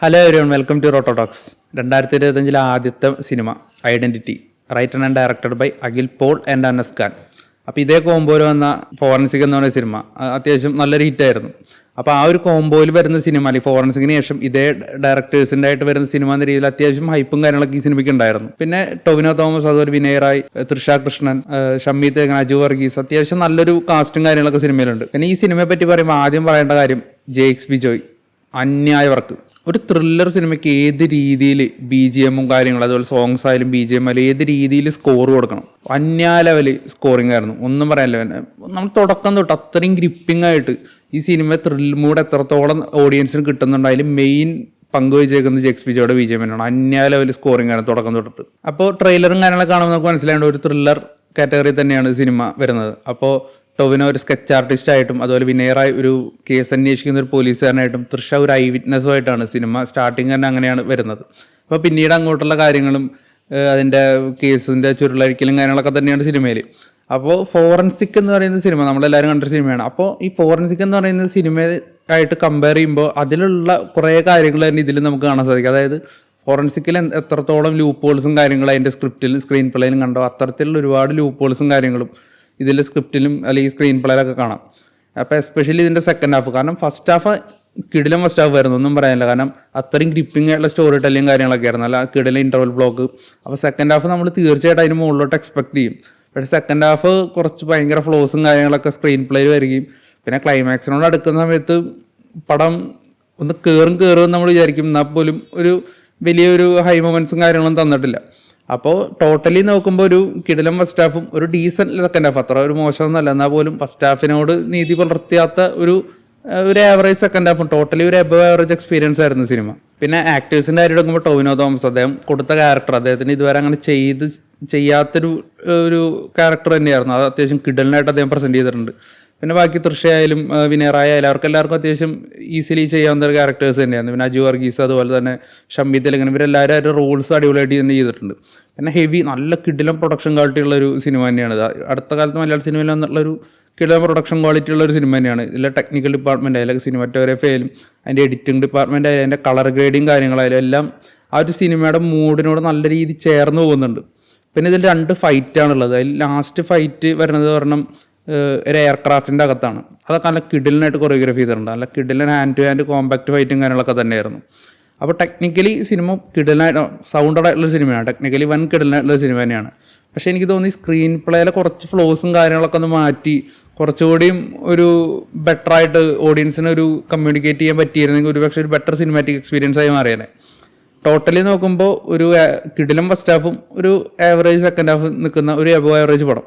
Hello everyone, welcome to Rototalks. 2025 ആദ്യത്തെ സിനിമ identity, written and directed by Akhil Paul and Anas Khan. അപ്പോൾ ഇതേ കോംബോയിൽ വന്ന ഫോറൻസിക് എന്ന് പറയുന്ന സിനിമ അത്യാവശ്യം നല്ലൊരു ഹിറ്റായിരുന്നു. അപ്പോൾ ആ ഒരു കോംബോയിൽ വരുന്ന സിനിമ, അല്ലെങ്കിൽ ഫോറൻസിക്കിന് ശേഷം ഇതേ ഡയറക്ടേഴ്സിൻ്റെ ആയിട്ട് വരുന്ന സിനിമ എന്ന രീതിയിൽ അത്യാവശ്യം ഹൈപ്പും കാര്യങ്ങളൊക്കെ ഈ സിനിമയ്ക്ക് ഉണ്ടായിരുന്നു. പിന്നെ ടൊവിനോ തോമസ്, അതുപോലെ വിനയ് റായ്, തൃഷ കൃഷ്ണൻ, ഷമ്മീത്, അജു വർഗീസ്, അത്യാവശ്യം നല്ലൊരു കാസ്റ്റും കാര്യങ്ങളൊക്കെ സിനിമയിലുണ്ട്. പിന്നെ ഈ സിനിമയെ പറ്റി പറയുമ്പോൾ ആദ്യം പറയേണ്ട കാര്യം ജെയ്ക്സ് ബിജോയ് അന്യായ വർക്ക്. ഒരു ത്രില്ലർ സിനിമയ്ക്ക് ഏത് രീതിയിൽ ബി ജി എമ്മും കാര്യങ്ങളും, അതുപോലെ സോങ്സ് ആയാലും ബി ജി എം ആയാലും ഏത് രീതിയിൽ സ്കോർ കൊടുക്കണം, അന്യായ ലെവൽ സ്കോറിംഗ് ആയിരുന്നു, ഒന്നും പറയാനില്ല. നമ്മൾ തുടക്കം തൊട്ട് അത്രയും ഗ്രിപ്പിംഗ് ആയിട്ട് ഈ സിനിമ ത്രിൽ മൂഡ് എത്രത്തോളം ഓഡിയൻസിന് കിട്ടുന്നുണ്ട്, അതിൽ മെയിൻ പങ്കുവച്ചേക്കുന്നത് ജെയ്ക്സ് ബിജോയുടെ ബി ജി എമ്മിനാണ്. അന്യായ ലെവൽ സ്കോറിംഗ് ആണ് തുടക്കം തൊട്ടിട്ട്. അപ്പോൾ ട്രെയിലറും കാര്യങ്ങളൊക്കെ കാണുമ്പോൾ നമുക്ക് മനസ്സിലായേണ്ട ഒരു ത്രില്ലർ കാറ്റഗറി തന്നെയാണ് സിനിമ വരുന്നത്. അപ്പോൾ ടൊവിനോ ഒരു സ്കെച്ച് ആർട്ടിസ്റ്റ് ആയിട്ടും, അതുപോലെ വിനയ് റായ് ഒരു കേസ് അന്വേഷിക്കുന്ന ഒരു പോലീസുകാരനായിട്ടും, തൃഷ ഒരു ഐ വിറ്റ്നസ്സുമായിട്ടാണ് സിനിമ സ്റ്റാർട്ടിങ് തന്നെ അങ്ങനെയാണ് വരുന്നത്. അപ്പോൾ പിന്നീട് അങ്ങോട്ടുള്ള കാര്യങ്ങളും അതിൻ്റെ കേസിൻ്റെ ചുരുളഴിക്കലും കാര്യങ്ങളൊക്കെ തന്നെയാണ് സിനിമയിൽ. അപ്പോൾ ഫോറൻസിക് എന്ന് പറയുന്ന സിനിമ നമ്മളെല്ലാവരും കണ്ടൊരു സിനിമയാണ്. അപ്പോൾ ഈ ഫോറൻസിക് എന്ന് പറയുന്ന സിനിമയായിട്ട് കമ്പയർ ചെയ്യുമ്പോൾ അതിലുള്ള കുറേ കാര്യങ്ങൾ തന്നെ ഇതിൽ നമുക്ക് കാണാൻ സാധിക്കും. അതായത് ഫോറൻസിക്കിൽ എത്രത്തോളം ലൂപ്പ് ഹോൾസും കാര്യങ്ങളും അതിൻ്റെ സ്ക്രിപ്റ്റിലും സ്ക്രീൻ പ്ലേയിലും കണ്ടോ, അത്തരത്തിലുള്ള ഒരുപാട് ലൂപ്പ് ഹോൾസും കാര്യങ്ങളും ഇതിൽ സ്ക്രിപ്റ്റിലും അല്ലെങ്കിൽ സ്ക്രീൻ പ്ലേയിലൊക്കെ കാണാം. അപ്പോൾ എസ്പെഷ്യലി ഇതിൻ്റെ സെക്കൻഡ് ഹാഫ്, കാരണം ഫസ്റ്റ് ഹാഫ് കിടിലം ഫസ്റ്റ് ഹാഫ് ആയിരുന്നു, ഒന്നും പറയാനില്ല. കാരണം അത്രയും ഗ്രിപ്പിംഗ് ആയിട്ടുള്ള സ്റ്റോറി ടെല്ലിങ് കാര്യങ്ങളൊക്കെ ആയിരുന്നു, അല്ല കിടിലം ഇൻ്റർവൽ ബ്ലോക്ക്. അപ്പോൾ സെക്കൻഡ് ഹാഫ് നമ്മൾ തീർച്ചയായിട്ടും അതിന് മുകളിലോട്ട് എക്സ്പെക്ട് ചെയ്യും. പക്ഷേ സെക്കൻഡ് ഹാഫ് കുറച്ച് ഭയങ്കര ഫ്ലോസും കാര്യങ്ങളൊക്കെ സ്ക്രീൻ പ്ലേയിൽ വരികയും, പിന്നെ ക്ലൈമാക്സിനോട് അടുക്കുന്ന സമയത്ത് പടം ഒന്ന് കയറും നമ്മൾ വിചാരിക്കും, എന്നാൽ പോലും ഒരു വലിയൊരു ഹൈ മൊമെൻറ്റ്സും കാര്യങ്ങളും തന്നിട്ടില്ല. അപ്പോൾ ടോട്ടലി നോക്കുമ്പോൾ ഒരു കിടിലം ഫസ്റ്റ് ഹാഫും ഒരു ഡീസൻറ്റ് സെക്കൻഡ് ഹാഫ്, അത്ര ഒരു മോശമൊന്നുമല്ല, എന്നാൽ പോലും ഫസ്റ്റ് ഹാഫിനോട് നീതി പുലർത്തിയാത്ത ഒരു ആവറേജ് സെക്കൻഡ് ഹാഫും, ടോട്ടലി ഒരു എബവ് ആവറേജ് എക്സ്പീരിയൻസ് ആയിരുന്നു സിനിമ. പിന്നെ ആക്ടേഴ്സിൻ്റെ കാര്യം എടുക്കുമ്പോൾ ടൊവിനോ തോമസ്, അദ്ദേഹം കൊടുത്ത ക്യാരക്ടർ, അദ്ദേഹത്തിന് ഇതുവരെ അങ്ങനെ ചെയ്യാത്തൊരു ക്യാരക്ടർ തന്നെയായിരുന്നു. അത് അത്യാവശ്യം കിടലിനായിട്ട് അദ്ദേഹം പ്രസൻറ്റ് ചെയ്തിട്ടുണ്ട്. പിന്നെ ബാക്കി തൃഷയായാലും വിനയ് റായ് ആയാലും എല്ലാവർക്കും അത്യാവശ്യം ഈസിലി ചെയ്യാവുന്ന ഒരു ക്യാരക്ടേഴ്സ് തന്നെയാണ്. പിന്നെ അജു വർഗീസ്, അതുപോലെ തന്നെ ഷമ്മീത്, ഇങ്ങനെ ഇവരെല്ലാവരും അവരുടെ റോൾസ് അടിപൊളിയായിട്ട് തന്നെ ചെയ്തിട്ടുണ്ട്. പിന്നെ ഹെവി നല്ല കിടിലം പ്രൊഡക്ഷൻ ക്വാളിറ്റി ഉള്ളൊരു സിനിമ തന്നെയാണ്. അടുത്ത കാലത്ത് മലയാള സിനിമയിൽ വന്നിട്ടുള്ളൊരു കിടിലം പ്രൊഡക്ഷൻ ക്വാളിറ്റി ഉള്ളൊരു സിനിമ തന്നെയാണ്. ഇതിലെ ടെക്നിക്കൽ ഡിപ്പാർട്ട്മെൻറ്റ് ആയാലും സിനിമാറ്റോഗ്രാഫി ആയാലും അതിൻ്റെ എഡിറ്റിംഗ് ഡിപ്പാർട്ട്മെൻറ്റ് ആയാലും അതിൻ്റെ കളർ ഗ്രേഡിങ് കാര്യങ്ങളായാലും എല്ലാം ആ ഒരു സിനിമയുടെ മൂഡിനോട് നല്ല രീതിയിൽ ചേർന്ന് പോകുന്നുണ്ട്. പിന്നെ ഇതിൽ 2 ഫൈറ്റാണുള്ളത്. അതിൽ ലാസ്റ്റ് ഫൈറ്റ് വരുന്നത് പറഞ്ഞാൽ ഒരു എയർക്രാഫ്റ്റിൻ്റെ അകത്താണ്. അതൊക്കെ നല്ല കിഡിലിനായിട്ട് കൊറിയോഗ്രാഫി ചെയ്തിട്ടുണ്ട്. നല്ല കിഡിലൻ ഹാൻഡ് ടു ഹാൻഡ് കോമ്പാക്റ്റ് ഫൈറ്റും കാര്യങ്ങളൊക്കെ തന്നെയായിരുന്നു. അപ്പോൾ ടെക്നിക്കലി സിനിമ കിഡിലായിട്ട് സൗണ്ടഡ് ആയിട്ടുള്ള സിനിമയാണ്, ടെക്നിക്കലി വൻ കിഡിലായിട്ടുള്ള സിനിമ തന്നെയാണ്. പക്ഷേ എനിക്ക് തോന്നി സ്ക്രീൻ പ്ലേയിലെ കുറച്ച് ഫ്ലോസും കാര്യങ്ങളൊക്കെ ഒന്ന് മാറ്റി കുറച്ചുകൂടിയും ഒരു ബെറ്ററായിട്ട് ഓഡിയൻസിന് ഒരു കമ്മ്യൂണിക്കേറ്റ് ചെയ്യാൻ പറ്റിയിരുന്നെങ്കിൽ ഒരുപക്ഷെ ഒരു ബെറ്റർ സിനിമാറ്റിക് എക്സ്പീരിയൻസ് ആയി മാറിയേനെ. ടോട്ടലി നോക്കുമ്പോൾ ഒരു കിടിലം ഫസ്റ്റ് ഹാഫും ഒരു ആവറേജ് സെക്കൻഡ് ഹാഫ് നിൽക്കുന്ന ഒരു എബവ് ആവറേജ് പടം.